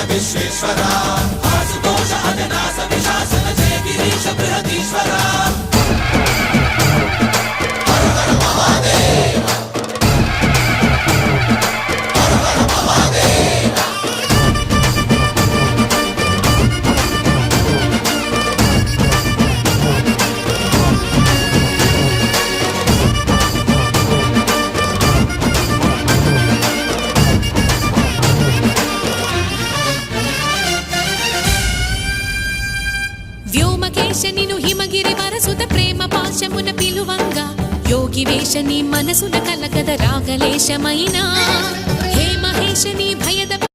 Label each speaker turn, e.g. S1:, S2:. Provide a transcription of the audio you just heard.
S1: విశ్వేశ్వరా ఆశుతోష అజనాస విశాసన జయ గిరీశ బృహదీశ్వరా హర హర మహాదేవ హర హర మహాదేవ
S2: వ్యోమకేశనిను హిమగిరి వరసుత ప్రేమ పాశమున పిలువంగా యోగి వేషని మనసున కలకద రాగలేశమైనా హే మహేశని భయద